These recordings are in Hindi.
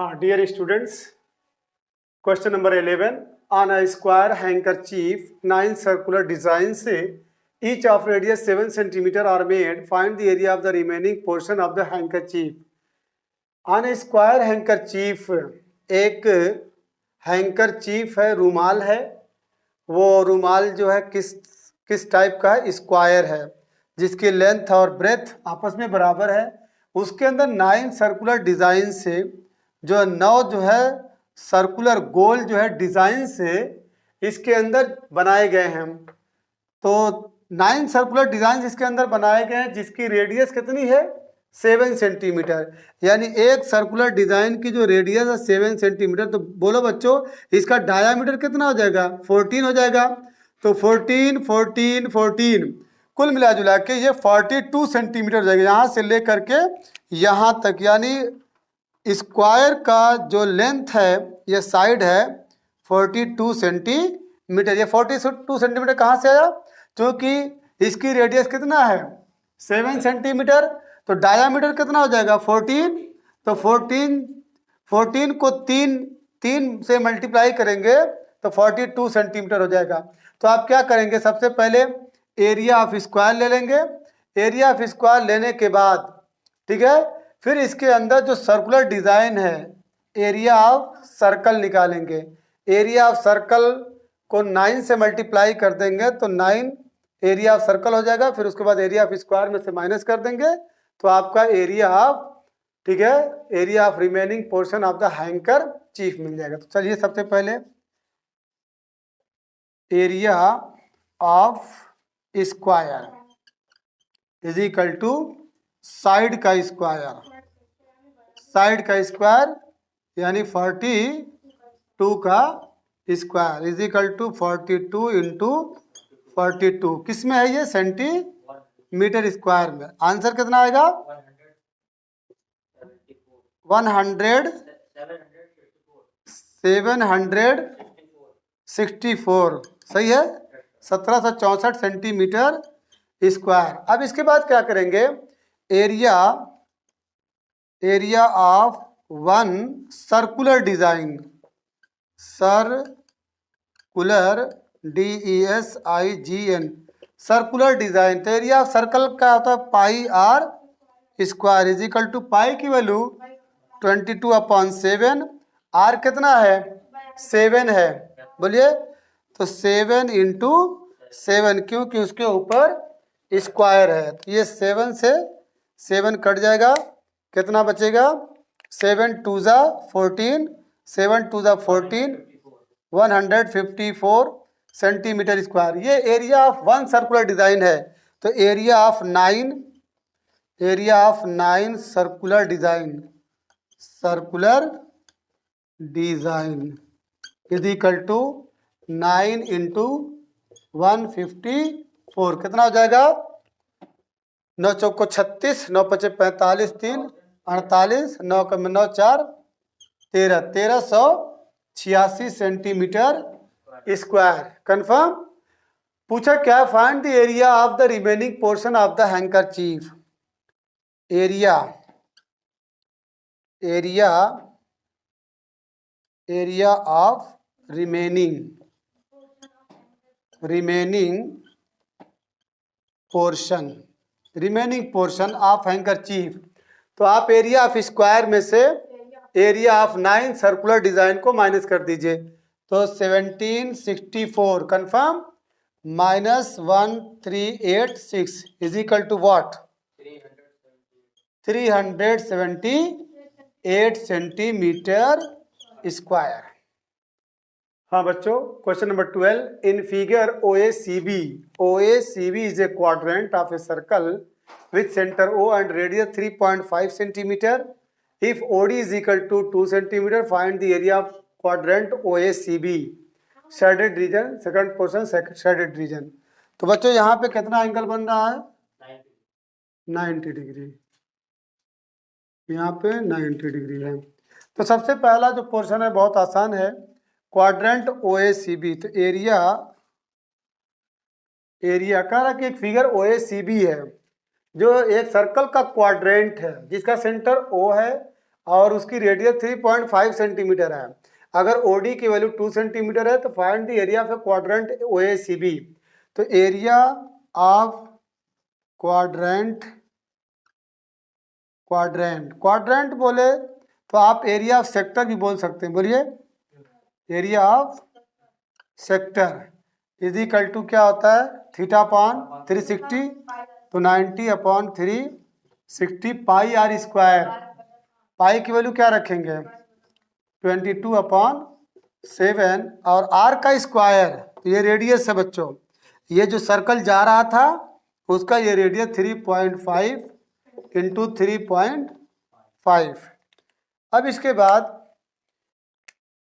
हाँ dear students, question number 11 on a square handkerchief 9 circular design से each of radius 7 centimetre are made, find the area of the remaining portion of the handkerchief. On a square handkerchief, एक हैंकरचीफ है, रूमाल है। वो रूमाल जो है किस टाइप का है? स्क्वायर है, जिसकी लेंथ और ब्रेथ आपस में बराबर है। उसके अंदर 9 सर्कुलर डिजाइन से जो 9 जो है सर्कुलर गोल जो है डिजाइन से इसके अंदर बनाए गए हैं। तो 9 सर्कुलर डिजाइन इसके अंदर बनाए गए हैं, जिसकी रेडियस कितनी है? 7 सेंटीमीटर। यानी एक सर्कुलर डिजाइन की जो रेडियस है 7 सेंटीमीटर। तो बोलो बच्चों, इसका डायामीटर कितना हो जाएगा? 14 हो जाएगा। तो 14 14 14 कुल मिला जुला के ये 42 सेंटीमीटर हो जाएगा, यहाँ से लेकर के यहाँ तक। यानी स्क्वायर का जो लेंथ है, ये साइड है 42 सेंटीमीटर। ये 42 सेंटीमीटर कहाँ से आया? क्योंकि इसकी रेडियस कितना है? 7 सेंटीमीटर। तो डायामीटर कितना हो जाएगा? 14। तो 14 को 3 से मल्टीप्लाई करेंगे तो 42 सेंटीमीटर हो जाएगा। तो आप क्या करेंगे? सबसे पहले एरिया ऑफ स्क्वायर ले लेंगे। एरिया ऑफ स्क्वायर लेने के बाद, ठीक है, फिर इसके अंदर जो सर्कुलर डिजाइन है, एरिया ऑफ सर्कल निकालेंगे। एरिया ऑफ सर्कल को 9 से मल्टीप्लाई कर देंगे तो 9 एरिया ऑफ सर्कल हो जाएगा। फिर उसके बाद एरिया ऑफ स्क्वायर में से माइनस कर देंगे तो आपका एरिया ऑफ, ठीक है, area of remaining portion of the handkerchief मिल जाएगा। तो चलिए सबसे पहले area of square is equal to side का स्क्वायर। साइड का स्क्वायर यानी 42 का square is equal to 42 into 42। किस में है ये? सेंटीमीटर स्क्वायर में। आंसर कितना आएगा? 764। सही है, 1764 सेंटीमीटर स्क्वायर। अब इसके बाद क्या करेंगे? Area of one circular design, circular DESIGN, circular design. तो एरिया ऑफ सर्कल का होता है pi are square is equal to pi की वैल्यू 22/7। आर कितना है? 7 है। बोलिए, तो 7 इंटू 7, क्योंकि उसके ऊपर स्क्वायर है। तो ये 7 से 7 कट जाएगा, कितना बचेगा? 7 2 ज़ा 14, 7 2 ज़ा 14, 154 सेंटीमीटर स्क्वायर। ये area of one circular design है। तो area of 9 circular design is equal to 9 into 154। कितना हो जाएगा? 9 चौको 36, 9 पचे 45, 3 48, 9 का 9 4 13, 1386 सेंटीमीटर स्क्वायर। कंफर्म? पूछा क्या? Find the area of the remaining portion of the handkerchief. Area of remaining portion of handkerchief. तो आप एरिया ऑफ स्क्वायर में से एरिया ऑफ 9 सर्कुलर डिजाइन को माइनस कर दीजिए। तो 1764 confirm minus 1386 is equal to what? 378 centimetre square. हाँ बच्चों, question number 12 in figure OACB is a quadrant of a circle with centre O and radius 3.5 centimetre. If OD is equal to 2 centimetre, find the area of quadrant OACB। Shaded region, second portion shaded region. तो बच्चों यहाँ पे कितना एंगल बन रहा है? 90 डिग्री। यहाँ पे 90 डिग्री है। तो सबसे पहला जो पोर्शन है बहुत आसान है, क्वाड्रेंट OACB। तो एरिया कह रहा कि एक फिगर OACB है जो एक सर्कल का क्वाड्रेंट है, जिसका सेंटर O है और उसकी रेडियस 3.5 सेंटीमीटर है। अगर ओडी की वैल्यू 2 सेंटीमीटर है तो find the area of a quadrant OACB. तो एरिया ऑफ क्वाड्रेंट क्वाड्रेंट बोले तो आप एरिया ऑफ सेक्टर भी बोल सकते हैं। बोलिए area of sector is equal to क्या होता है, थीटा अपॉन 360, तो 90 upon 360 pi are square. Pi की वैल्यू क्या रखेंगे 22 अपॉन 7 और आर का स्क्वायर ये रेडियस है बच्चों। ये जो सर्कल जा रहा था उसका ये रेडियस 3.5 इंटू 3.5। अब इसके बाद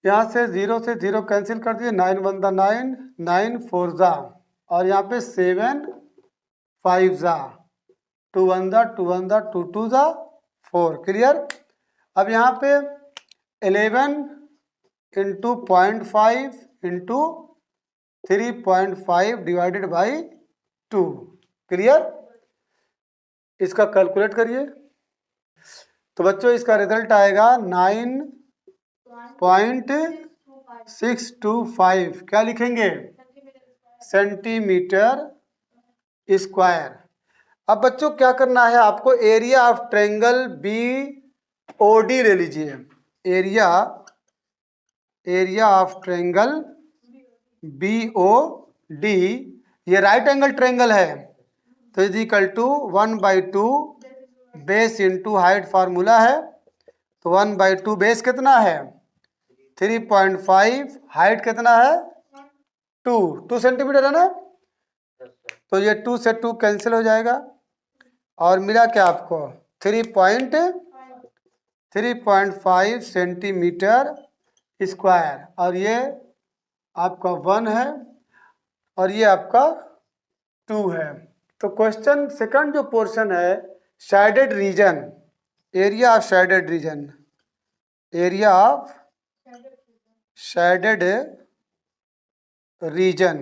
यहाँ से 0 से 0 कैंसिल कर दिए, 9 1 दा 9, 9 4 ज़ा, और यहाँ पे 7 5 ज़ा, 2 1 दा 2 1 दा 2 2 ज़ा 4। क्लियर। अब यहाँ पे 11 into 0.5 into 3.5 divided by 2। Clear. इसका कैलकुलेट करिए तो बच्चों इसका रिजल्ट आएगा 9.625। क्या लिखेंगे सेंटीमीटर स्क्वायर। अब बच्चों क्या करना है आपको, area of triangle B O D ले लीजिए। Area of triangle B O D, ये राइट एंगल ट्रायंगल है तो is equal to 1/2 base into height formula है। तो 1/2 बेस कितना है 3.5, हाइट कितना है 2 सेंटीमीटर है ना। तो ये 2 से 2 कैंसिल हो जाएगा और मिला क्या आपको 3.5 सेंटीमीटर स्क्वायर, और ये आपका 1 है और ये आपका 2 है। तो क्वेश्चन सेकंड जो पोर्शन है shaded region, area of shaded region, area of shaded reason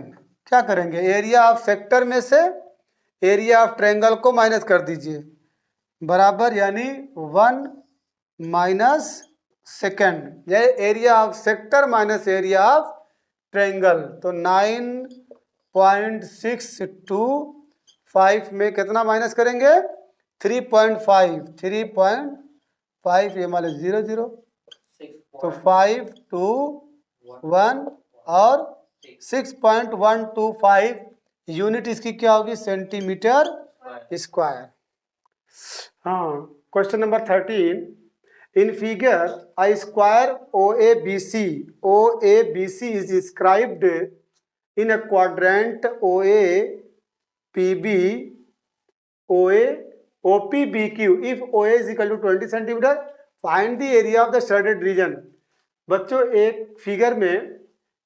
क्या करेंगे, एरिया ऑफ सेक्टर में से एरिया ऑफ ट्रायंगल को माइनस कर दीजिए बराबर, यानी 1 माइनस सेकेंड, ये area of sector minus area of triangle. तो 9.625 में कितना माइनस करेंगे 3.5 ये मान 0 0, तो 5 2 1 और 6.125 यूनिट इसकी क्या होगी सेंटीमीटर स्क्वायर। हाँ, question number 13। In figure a square OABC is described in a quadrant OAPB OPBQ. If OA is equal to 20 centimeter, find the area of the shaded region. बच्चों एक फिगर में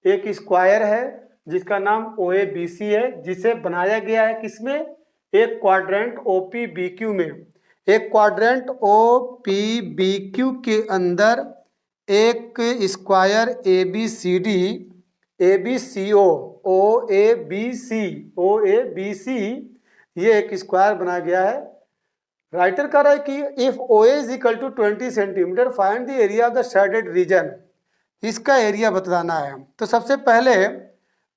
एक स्क्वायर है जिसका नाम OABC है, जिसे बनाया गया है किसमें, एक क्वाड्रेंट OPBQ में। एक क्वाड्रेंट OPBQ के अंदर एक स्क्वायर ABCD ABCO OABC ये एक स्क्वायर बनाया गया है। राइटर कह रहा है कि if OA is equal to 20 centimetre find the area of the shaded region. इसका एरिया बताना है। तो सबसे पहले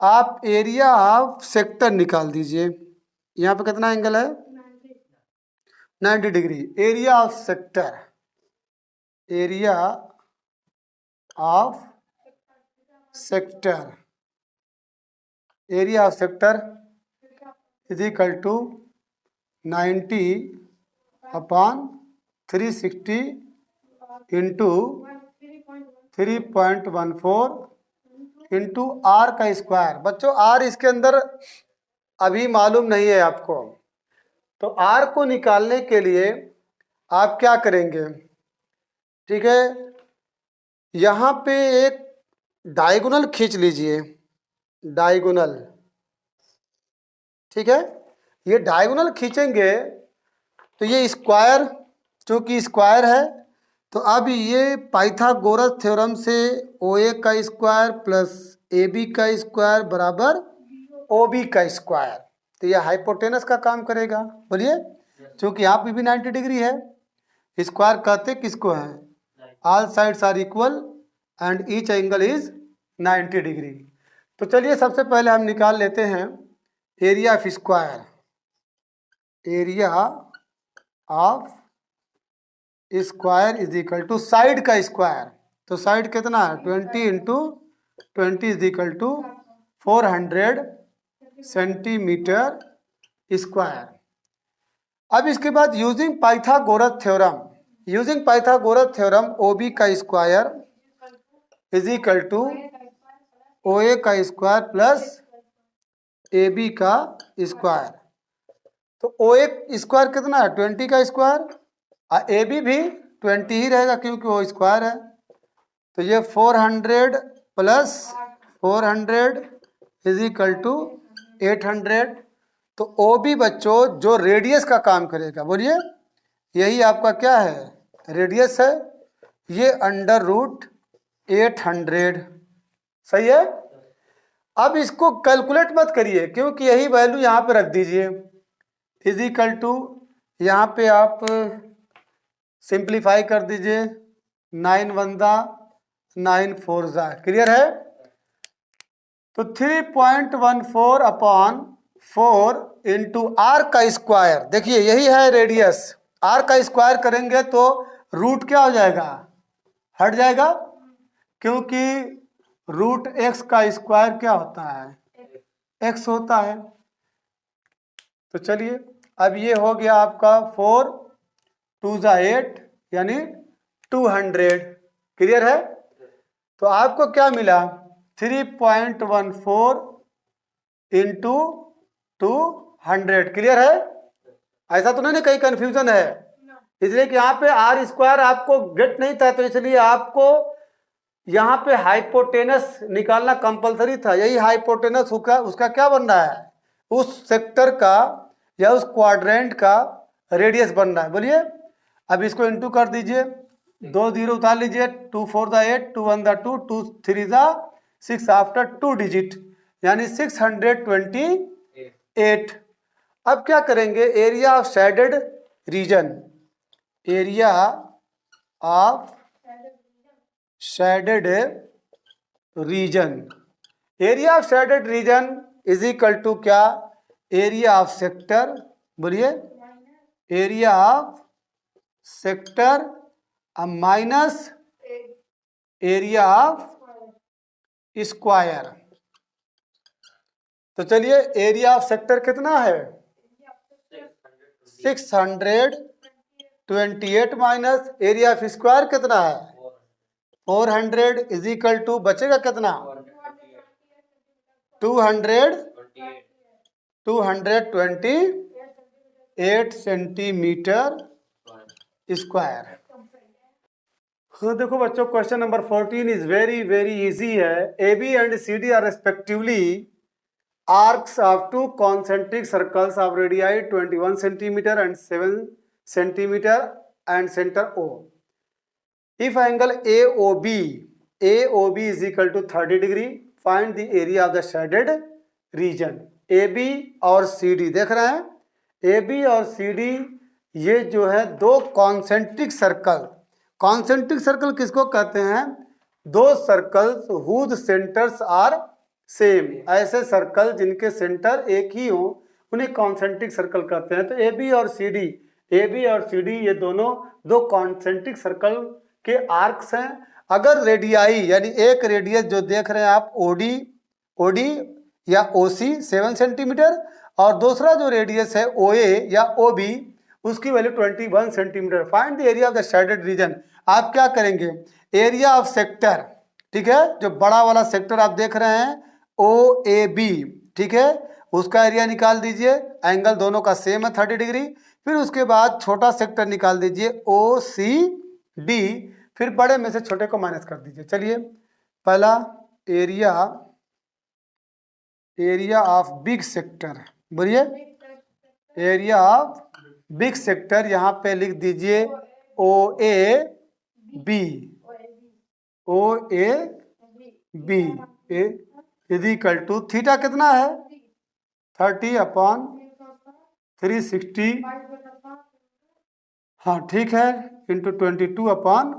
आप एरिया ऑफ सेक्टर निकाल दीजिए। यहाँ पे कितना एंगल है 90 degree. Area of sector, area of sector, area of sector is equal to 90 upon 360 into 3.14 into R का स्क्वायर। बच्चों आर इसके अंदर अभी मालूम नहीं है आपको, तो आर को निकालने के लिए आप क्या करेंगे, ठीक है, यहाँ पे एक डायगोनल खींच लीजिए, डायगोनल, ठीक है। ये डायगोनल खींचेंगे तो ये स्क्वायर, चूँकि स्क्वायर है तो अब ये पाइथागोरस थ्योरम से OA का स्क्वायर प्लस AB का स्क्वायर बराबर OB का स्क्वायर, तो ये हाइपोटेनस का काम करेगा। बोलिए, क्योंकि यहाँ पे भी 90 डिग्री है। स्क्वायर कहते किसको है, all sides are equal and each angle is 90 degree. तो चलिए सबसे पहले हम निकाल लेते हैं area of square. Area of square is equal to side का स्क्वायर। तो साइड कितना है 20 into 20 is equal to 400 centimetre square. अब इसके बाद using Pythagoras theorem, using Pythagoras theorem OB का square is equal to OA का स्क्वायर प्लस AB का स्क्वायर। तो OA स्क्वायर कितना है 20 का स्क्वायर, AB भी 20 ही रहेगा क्योंकि वो स्क्वायर है। तो ये 400 प्लस 400 इज इक्वल टू 800। तो OB बच्चों जो रेडियस का काम करेगा, बोलिए यही आपका क्या है रेडियस है, ये अंडर रूट 800, सही है। अब इसको कैलकुलेट मत करिए क्योंकि यही वैल्यू यहाँ पे रख दीजिए, इज इक्वल टू यहाँ पे आप सिंप्लीफाई कर दीजिए, 9 1 9 4 जा, क्लियर है। तो 3.14 अपॉन 4 इंटू आर का स्क्वायर, देखिए यही है रेडियस, आर का स्क्वायर करेंगे तो रूट क्या हो जाएगा, हट जाएगा, क्योंकि रूट एक्स का स्क्वायर क्या होता है एक्स होता है। तो चलिए अब ये हो गया आपका 4 2 जा 8 यानी 200, क्लियर है। तो आपको क्या मिला 3.14 इंटू 200, क्लियर है। ऐसा तो नहीं कहीं कंफ्यूजन है, इसलिए कि यहाँ पे आर स्क्वायर आपको गेट नहीं था, तो इसलिए आपको यहाँ पे हाइपोटेनस निकालना कंपलसरी था। यही हाइपोटेनस उसका क्या बन रहा है, उस सेक्टर का या उस क्वाड्रेंट का रेडियस बन रहा है। बोलिए अब इसको इंटू कर दीजिए, 2 0 उतार लीजिए, 2 4 दा 8 2 1 दा 2 2 3 दा 6 आफ्टर 2 डिजिट यानी 628। अब क्या करेंगे area of shaded region, area of shaded region, area of shaded region is equal to क्या एरिया ऑफ सेक्टर, बोलिए area of sector minus area of square. तो चलिए एरिया ऑफ सेक्टर कितना है 628 माइनस एरिया ऑफ स्क्वायर कितना है 400 इज इक्वल टू बचेगा कितना 228 सेंटीमीटर स्क्वायर। हाँ देखो बच्चों question number 14 is very very easy है। AB and CD are respectively arcs of two concentric circles of radii 21 centimetre and 7 centimetre and centre O। If angle AOB is equal to 30 degree, find the area of the shaded region। AB और CD देख रहे हैं, AB और CD ये जो है दो कॉन्सेंट्रिक सर्कल, कॉन्सेंट्रिक सर्कल किसको कहते हैं, दो circles whose centres are same, ऐसे सर्कल जिनके सेंटर एक ही हो उन्हें कॉन्सेंट्रिक सर्कल कहते हैं। तो AB और CD ये दोनं दो कॉन्सेंट्रिक सर्कल के आर्क्स हैं। अगर रेडियाई यानी एक रेडियस जो देख रहे हैं आप OD या OC 7 सेंटीमीटर और दूसरा जो रेडियस है OA या OB उसकी value 21 centimetre. Find the area of the shaded reason. आप क्या करेंगे एरिया ऑफ सेक्टर, ठीक है, जो बड़ा वाला सेक्टर आप देख रहे हैं OAB, ठीक है, उसका एरिया निकाल दीजिए, एंगल दोनों का सेम है 30 डिग्री। फिर उसके बाद छोटा सेक्टर निकाल दीजिए OCD, फिर बड़े में से छोटे को माइनस कर दीजिए। चलिए पहला एरिया ऑफ बिग सेक्टर, बोलिए एरिया ऑफ बिग सेक्टर, यहाँ पे लिख दीजिए OAB is equal to theta कितना है 30/360, हाँ ठीक है, इंटू 22/7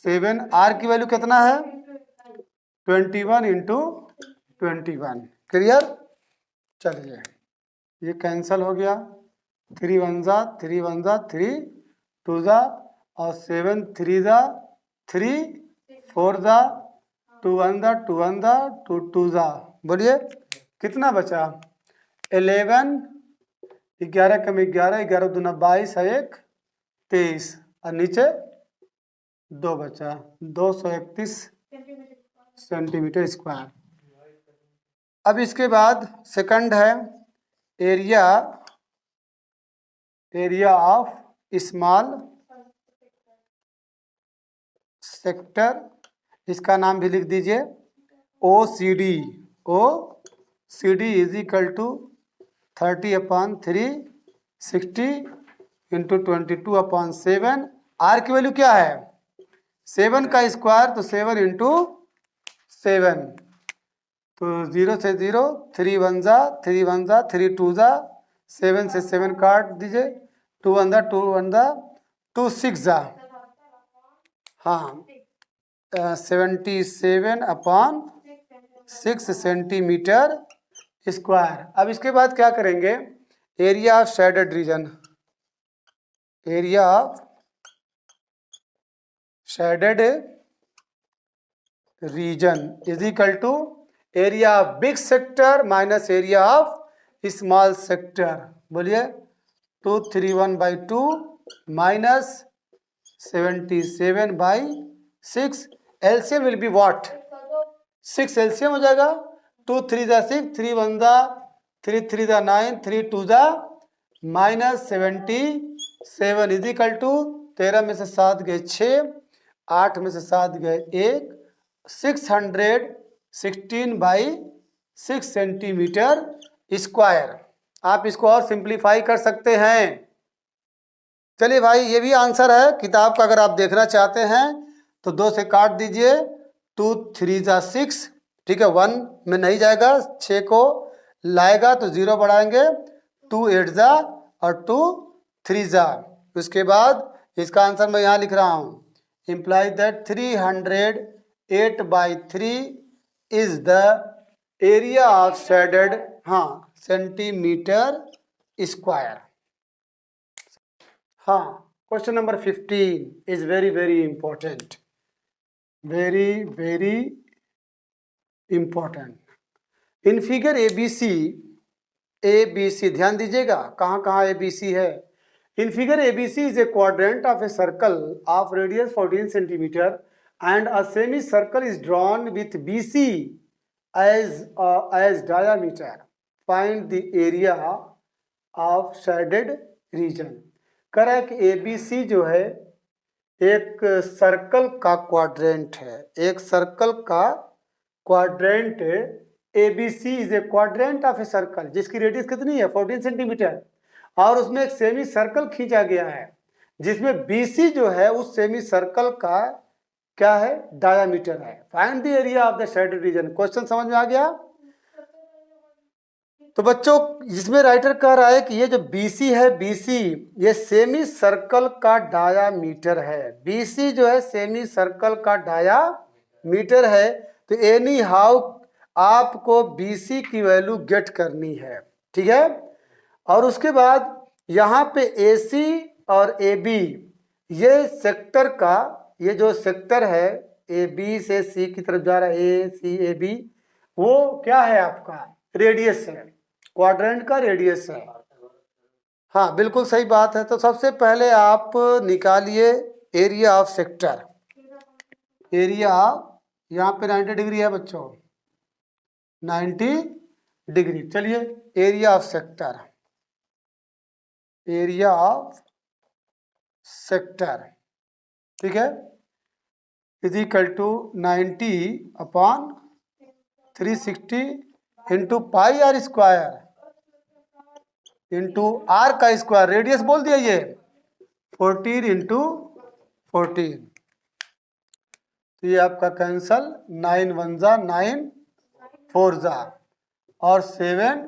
7, आर की वैल्यू कितना है 21 इंटू 21। क्लियर। चलिए ये कैंसल हो गया, 3 1 जा 3 1 जा 3 2 जा और 7 3 जा 3 4 जा 2 1 जा 2 1 जा 2 2 जा। बोलिए कितना बचा 11, 11 कम 11, 11 दूना 22 है 1 23 और नीचे 2 बचा 231 सेंटीमीटर स्क्वायर। अब इसके बाद सेकंड है एरिया ऑफ स्मॉल सेक्टर, इसका नाम भी लिख दीजिए OCD। OCD is equal to 30/3 60 into 22/7। R की वैल्यू क्या है 7 का स्क्वायर तो 7 इंटू 7, तो 0 से 0 3 1 जा 3 1 जा 3 2 जा 7 से 7 काट दीजिए 2 1 जा 2 1 जा 2 6 जा, हाँ 77/6 सेंटीमीटर स्क्वायर। अब इसके बाद क्या करेंगे area of shaded region, area of shaded region is equal to area of big sector minus area of small sector. बोलिए 231/2 minus 77/6। LCM will be what 6 LCM हो जाएगा 2 3 जा 6 3 1 जा 3 3 जा 9 3 2 जा माइनस 77 इज इक्वल टू 13 में से 7 गए 6, 8 में से 7 गए 1, 616/6 सेंटीमीटर स्क्वायर। आप इसको और सिंप्लीफाई कर सकते हैं। चलिए भाई ये भी आंसर है किताब का, अगर आप देखना चाहते हैं तो 2 से काट दीजिए 2 3 जा 6, ठीक है 1 में नहीं जाएगा 6 को लाएगा तो 0 बढ़ाएंगे 2 8 जा और 2 3 जा। उसके बाद इसका आंसर मैं यहाँ लिख रहा हूँ imply that 308/3 is the area of shaded, हाँ सेंटीमीटर स्क्वायर। हाँ question number 15 is very very important, very very important. In figure ABC ध्यान दीजिएगा कहाँ कहाँ ABC है। In figure ABC is a quadrant of a circle of radius 14 centimetre and a semicircle is drawn with BC as diameter. Find the area of shaded region। कह रहा है कि ABC जो है एक सर्कल का क्वाड्रेंट है, एक सर्कल का quadrant. ABC is a quadrant of a circle जिसकी रेडियस कितनी है 14 सेंटीमीटर और उसमें एक सेमी सर्कल खींचा गया है जिसमें BC जो है उस सेमी सर्कल का क्या है डायामीटर है। Find the area of the shaded reason. Question समझ में आ गया। तो बच्चों जिसमें राइटर कह रहा है कि ये जो BC है BC ये सेमी सर्कल का डायामीटर है। BC जो है सेमी सर्कल का डायामीटर है। तो एनी हाउ आपको BC की वैल्यू गेट करनी है, ठीक है। और उसके बाद यहाँ पे AC और AB ये सेक्टर का, ये जो सेक्टर है AB से C की तरफ जा रहा है ACAB, वो क्या है आपका रेडियस है, क्वाड्रेंट का रेडियस है। हाँ बिल्कुल सही बात है। तो सबसे पहले आप निकालिए एरिया ऑफ सेक्टर। एरिया यहाँ पे 90 डिग्री है बच्चों, 90 डिग्री। चलिए area of sector, area of sector, ठीक है, is equal to 90/360 into pi are square into R का स्क्वायर, रेडियस बोल दिया ये 14 इंटू 14। तो ये आपका कैंसल, 9 1 जा 9 4 जा और 7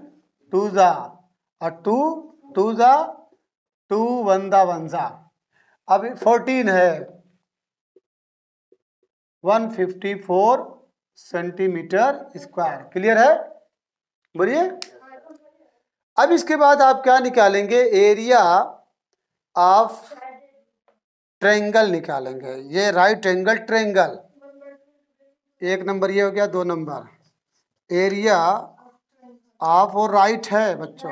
2 जा और 2 2 जा 2 1 जा 1 जा। अब 14 है 154 सेंटीमीटर स्क्वायर। क्लियर है? बोलिए। अब इसके बाद आप क्या निकालेंगे? एरिया ऑफ ट्रायंगल निकालेंगे। ये राइट एंगल ट्रायंगल, एक नंबर ये हो गया। 2 नंबर एरिया ऑफ, और राइट है बच्चों,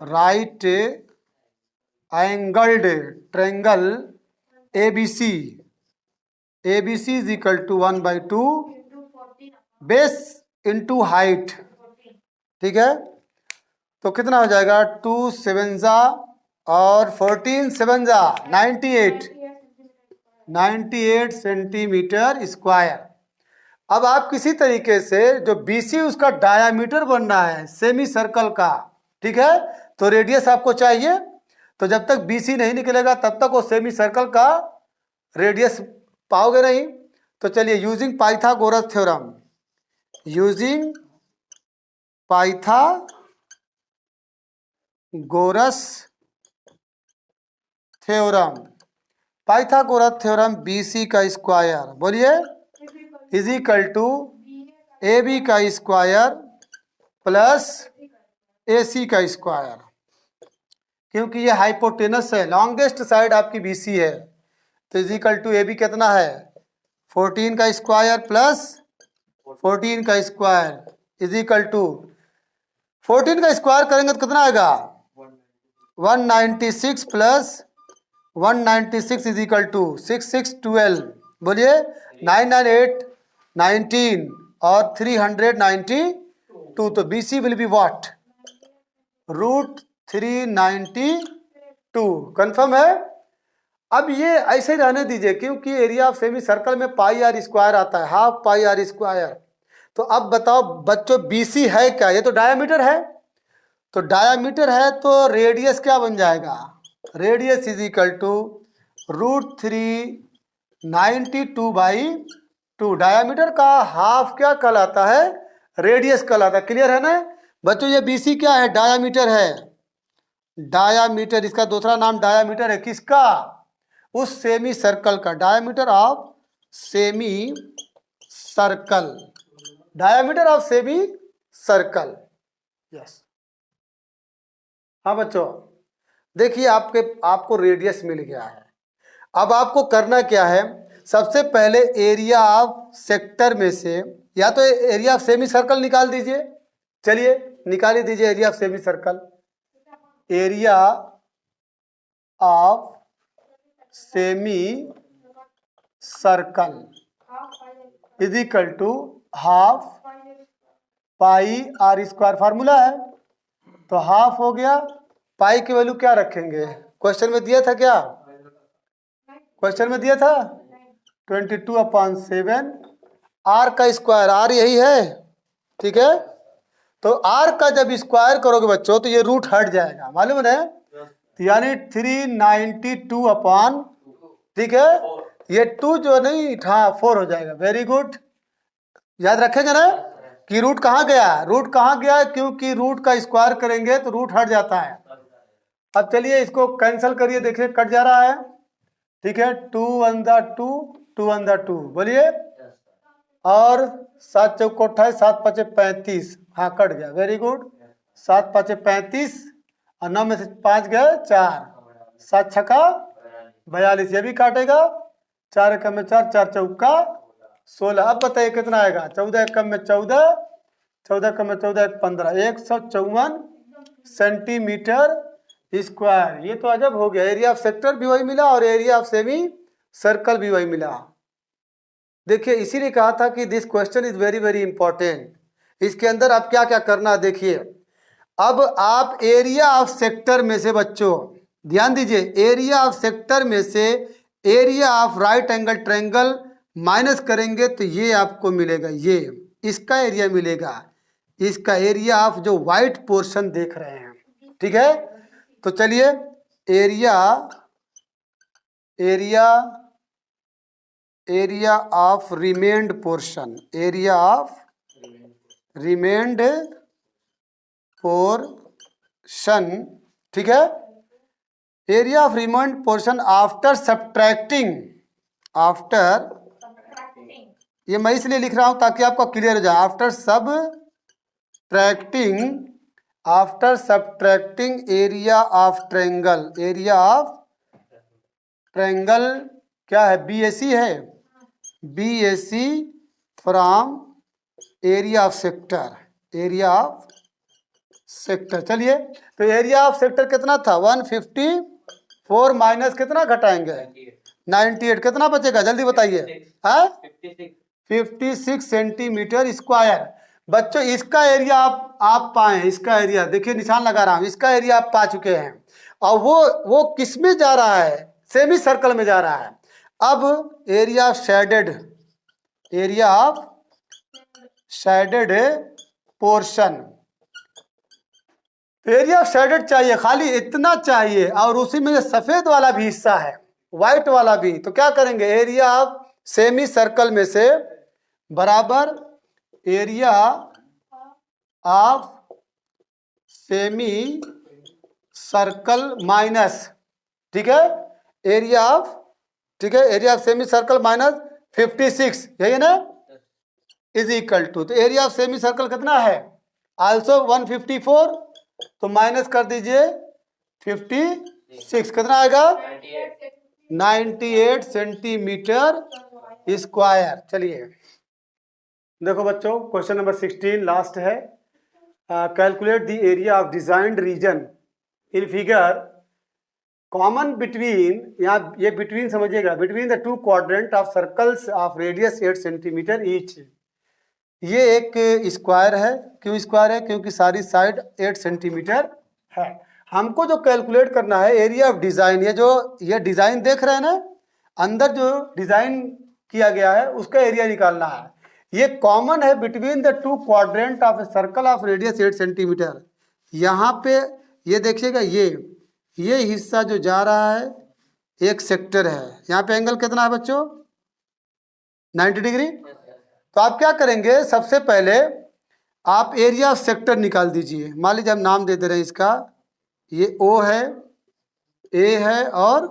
right angled triangle ABC। ABC is equal to 1/2 base into height. ठीक है, तो कितना हो जाएगा? 2 7 जा और 14 7 जा 98 सेंटीमीटर स्क्वायर। अब आप किसी तरीके से जो BC उसका डायामीटर बन रहा है सेमी सर्कल का, ठीक है, तो रेडियस आपको चाहिए। तो जब तक BC नहीं निकलेगा तब तक वो सेमी सर्कल का रेडियस पाओगे नहीं। तो चलिए, using Pythagoras theorem, using Pythagoras theorem, Pythagoras theorem BC का स्क्वायर, बोलिए, इज इक्वल टू AB का स्क्वायर प्लस AC का स्क्वायर। क्योंकि ये हाइपोटेनस है, लॉन्गेस्ट साइड आपकी BC है, तो इज इक्वल टू AB कितना है? 14 का स्क्वायर प्लस 14 का स्क्वायर इज इक्वल टू 14 का स्क्वायर करेंगे तो कितना आएगा? 196 प्लस 196 इज इक्वल टू 6 6 12, बोलिए, 998 19 और 392। तो BC will be what? √392। Confirm है? अब ये ऐसे ही रहने दीजिए, क्योंकि एरिया ऑफ सेमी सर्कल में पाई आर स्क्वायर आता है, हाफ पाई आर स्क्वायर। तो अब बताओ बच्चों, BC है क्या? ये तो डायामीटर है। तो डायामीटर है तो रेडियस क्या बन जाएगा? Radius is equal to √392/2। Diameter का हाफ क्या कहलाता है? रेडियस कहलाता है। क्लियर है ना बच्चों? ये BC क्या है? डायामीटर है। डायामीटर, इसका दूसरा नाम डायामीटर है। किसका? उस सेमी सर्कल का, diameter of semi circle, diameter of semi circle. Yes. हाँ बच्चों, देखिए, आपको रेडियस मिल गया है। अब आपको करना क्या है? सबसे पहले एरिया ऑफ सेक्टर में से, या तो एरिया ऑफ सेमी सर्कल निकाल दीजिए। चलिए निकाल ही दीजिए area of semi circle. Area of semi circle is equal to half pi are square, formula है। तो हाफ हो गया, पाई की वैल्यू क्या रखेंगे? क्वेश्चन में दिया था क्या? क्वेश्चन में दिया था 22/7। आर का स्क्वायर, आर यही है, ठीक है। तो आर का जब स्क्वायर करोगे बच्चों तो ये रूट हट जाएगा, मालूम है? यानी 392 ठीक है, ये 2 जो नहीं, हाँ 4 हो जाएगा। वेरी गुड, याद रखेंगे ना कि रूट कहाँ गया? रूट कहाँ गया? क्योंकि रूट का स्क्वायर करेंगे तो रूट हट जाता है। अब चलिए इसको कैंसिल करिए, देखिए कट जा रहा है, ठीक है। 2 1 2 2 1 2, बोलिए। और 7 चौक 28, 7 5 35, हाँ कट गया। वेरी गुड, 7 5 35 और 9 में से 5 गए 4, 7 छक्का 42, ये भी काटेगा। 4 एकम में 4, 4 चौका 16। अब बताइए कितना आएगा? 14 एकम में 14, 14 एकम में 14 1 15, 154 सेंटीमीटर स्क्वायर। ये तो अजब हो गया, एरिया ऑफ सेक्टर भी वही मिला और एरिया ऑफ सेमी सर्कल भी वही मिला। देखिए इसीलिए कहा था कि this question is very very important. इसके अंदर आप क्या क्या करना देखिए। अब आप एरिया ऑफ सेक्टर में से बच्चों ध्यान दीजिए, एरिया ऑफ सेक्टर में से area of right angle triangle minus करेंगे तो ये आपको मिलेगा, ये इसका एरिया मिलेगा, इसका एरिया ऑफ जो व्हाइट पोर्शन देख रहे हैं, ठीक है। तो चलिए area of remained portion, area of remained portion, ठीक है। Area of remained portion after subtracting ये मैं इसलिए लिख रहा हूं ताकि आपको क्लियर हो जाए। After subtracting area of triangle, area of triangle क्या है, BAC है, BAC from area of sector, area of sector. चलिए, तो एरिया ऑफ सेक्टर कितना था 154 माइनस कितना घटाएंगे 98, कितना बचेगा जल्दी बताइए। हाँ 56 सेंटीमीटर स्क्वायर। बच्चों इसका एरिया आप पाए, इसका एरिया देखिए निशान लगा रहा हूं, इसका एरिया आप पा चुके हैं। और वो किस में जा रहा है, सेमी सर्कल में जा रहा है। अब area of shaded, area of shaded portion, area of shaded चाहिए, खाली इतना चाहिए, और उसी में सफेद वाला भी हिस्सा है, व्हाइट वाला भी। तो क्या करेंगे, एरिया ऑफ सेमी सर्कल में से बराबर area of semi circle minus, ठीक है, एरिया ऑफ, ठीक है, area of semi circle minus 56, यही है ना, इज इक्वल टू, तो एरिया ऑफ सेमी सर्कल कितना है आल्सो 154, तो माइनस कर दीजिए 56, कितना आएगा 98 सेंटीमीटर स्क्वायर। चलिए देखो बच्चों, क्वेश्चन नंबर 16 लास्ट है। Calculate the area of designed region in figure common between, यहाँ ये बिटवीन समझिएगा, between the two quadrant of circles of radius 8 centimetre each. ये एक स्क्वायर है, क्यों स्क्वायर है, क्योंकि सारी साइड 8 सेंटीमीटर है। हमको जो कैलकुलेट करना है एरिया ऑफ डिजाइन, ये डिजाइन देख रहे हैं ना, अंदर जो डिजाइन किया गया है उसका एरिया निकालना है। ये कॉमन है between the two quadrant of a circle of radius 8 centimetre. यहाँ पे ये देखिएगा, ये हिस्सा जो जा रहा है एक सेक्टर है, यहाँ पे एंगल कितना है बच्चों 90 डिग्री। तो आप क्या करेंगे, सबसे पहले आप एरिया ऑफ सेक्टर निकाल दीजिए। मान लीजिए हम नाम दे दे रहे हैं इसका, ये O है, A है और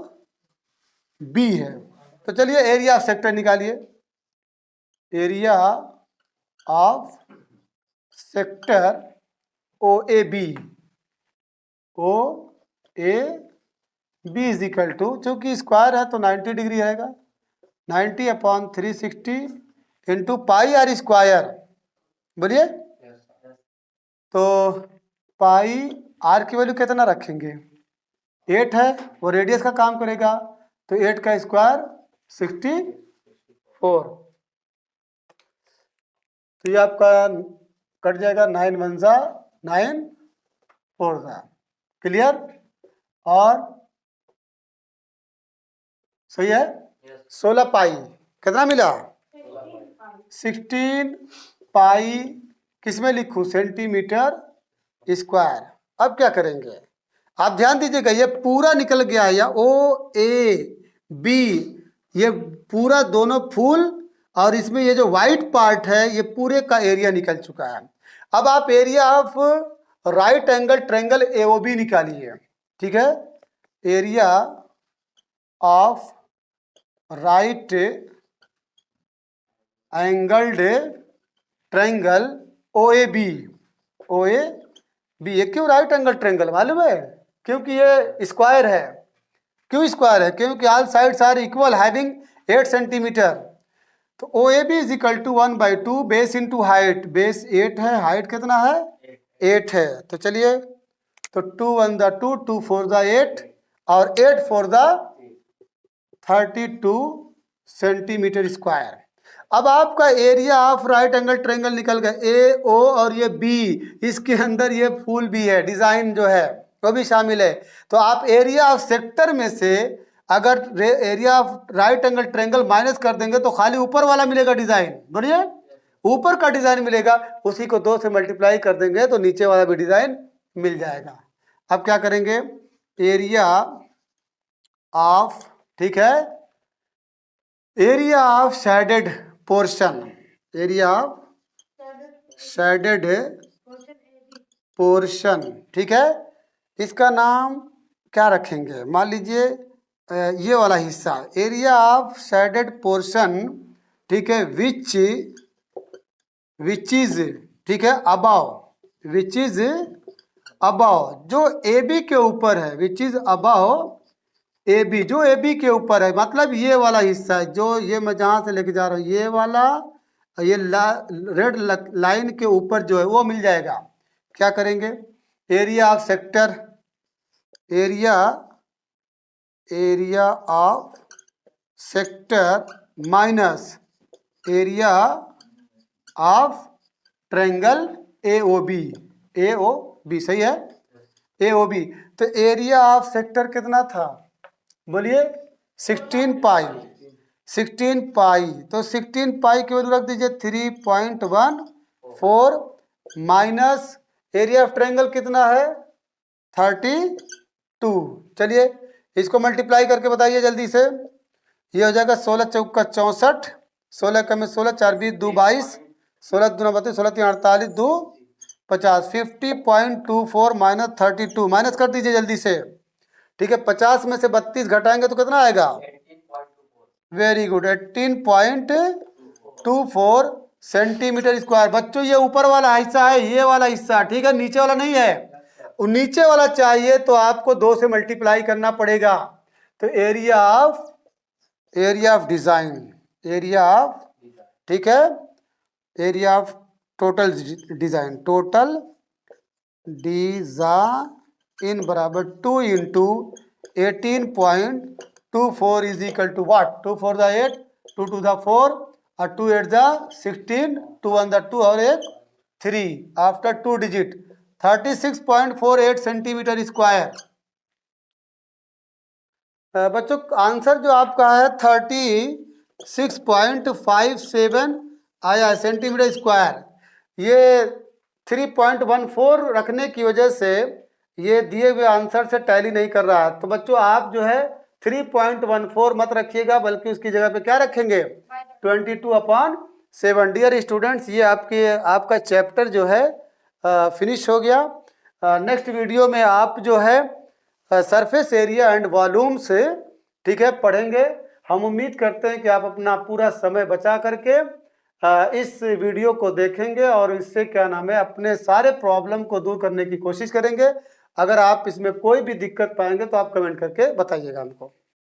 B है। तो चलिए एरिया ऑफ सेक्टर निकालिए, area of sector OAB, OAB is equal to, चूंकि स्क्वायर है तो 90 डिग्री रहेगा, 90/360 इंटू पाई आर स्क्वायर, बोलिए। तो पाई आर की वैल्यू कितना रखेंगे, 8 है, वो रेडियस का काम करेगा, तो 8 का स्क्वायर 64। तो ये आपका कट जाएगा, 9 1 जा 9 4 जा, क्लियर। और सही है, 16 पाई कितना मिला 16 पाई, किस में लिखूं सेंटीमीटर स्क्वायर। अब क्या करेंगे, आप ध्यान दीजिएगा, ये पूरा निकल गया है, या OAB, ये पूरा दोनों फुल, और इसमें ये जो व्हाइट पार्ट है ये पूरे का एरिया निकल चुका है। अब आप area of right angle triangle AOB निकालिए, ठीक है, area of right angled triangle OAB, ये क्यों राइट एंगल ट्रायंगल मालूम है, क्योंकि ये स्क्वायर है। क्यों स्क्वायर है, क्योंकि all sides are equal having 8 centimetre. तो OAB is equal to 1/2 base into height, base 8 है, हाइट कितना है 8 है। तो चलिए, तो 2 1 जा 2, 2 4 जा 8, और 8 4 जा 32 सेंटीमीटर स्क्वायर। अब आपका area of right angle triangle निकल गया, AO और ये B, इसके अंदर ये फूल भी है, डिजाइन जो है वो भी शामिल है। तो आप एरिया ऑफ सेक्टर में से अगर area of right angle triangle minus कर देंगे तो खाली ऊपर वाला मिलेगा डिजाइन, बोलिए ऊपर का डिजाइन मिलेगा, उसी को 2 से मल्टीप्लाई कर देंगे तो नीचे वाला भी डिजाइन मिल जाएगा। अब क्या करेंगे, एरिया ऑफ, ठीक है, area of shaded portion, area of shaded portion, ठीक है, इसका नाम क्या रखेंगे, मान लीजिए ये वाला हिस्सा, एरिया ऑफ शेडेड पोर्शन, ठीक है, विच इज, ठीक है, अबाव, विच इज अबाव, जो ए बी के ऊपर है, which is above A B, जो ए बी के ऊपर है, मतलब ये वाला हिस्सा है, जो ये मैं जहां से लेके जा रहा हूँ, ये वाला, ये रेड लाइन के ऊपर जो है वो मिल जाएगा। क्या करेंगे, area of sector, area of sector minus area of triangle AOB, सही है, AOB। तो एरिया ऑफ सेक्टर कितना था, बोलिए 16 पाई, 16 पाई, तो 16 पाई की वैल्यू रख दीजिए 3.14 माइनस एरिया ऑफ ट्रायंगल कितना है 32। चलिए इसको मल्टीप्लाई करके बताइए जल्दी से, ये हो जाएगा 16 चौका 64, 16 का में 16, 4 20 2 22, 16 दूना 32, 16 3 48 2 50, 50.24 माइनस 32, माइनस कर दीजिए जल्दी से, ठीक है। 50 में से 32 घटाएंगे तो कितना आएगा, वेरी गुड, 18.24 सेंटीमीटर स्क्वायर। बच्चों ये ऊपर वाला हिस्सा है, ये वाला हिस्सा, ठीक है, नीचे वाला नहीं है। नीचे वाला चाहिए तो आपको 2 से मल्टीप्लाई करना पड़ेगा। तो area of design, area of, ठीक है, area of total design, total design बराबर 2 into 18.24 is equal to what, 2 4 द 8, 2 2 द 4 और 2 8 द 16, 2 1 द 2 और एक 3, आफ्टर 2 डिजिट 36.48 सेंटीमीटर स्क्वायर। बच्चों आंसर जो आपका है 36.57 आया है सेंटीमीटर स्क्वायर। ये 3.14 रखने की वजह से ये दिए हुए आंसर से टैली नहीं कर रहा है। तो बच्चों आप जो है 3.14 मत रखिएगा, बल्कि उसकी जगह पे क्या रखेंगे 22/7। डियर स्टूडेंट्स, ये आपका चैप्टर जो है फिनिश हो गया। नेक्स्ट वीडियो में आप जो है सरफेस एरिया एंड वॉल्यूम से, ठीक है, पढ़ेंगे। हम उम्मीद करते हैं कि आप अपना पूरा समय बचा करके इस वीडियो को देखेंगे और इससे क्या नाम है अपने सारे प्रॉब्लम को दूर करने की कोशिश करेंगे। अगर आप इसमें कोई भी दिक्कत पाएंगे तो आप कमेंट करके बताइएगा हमको।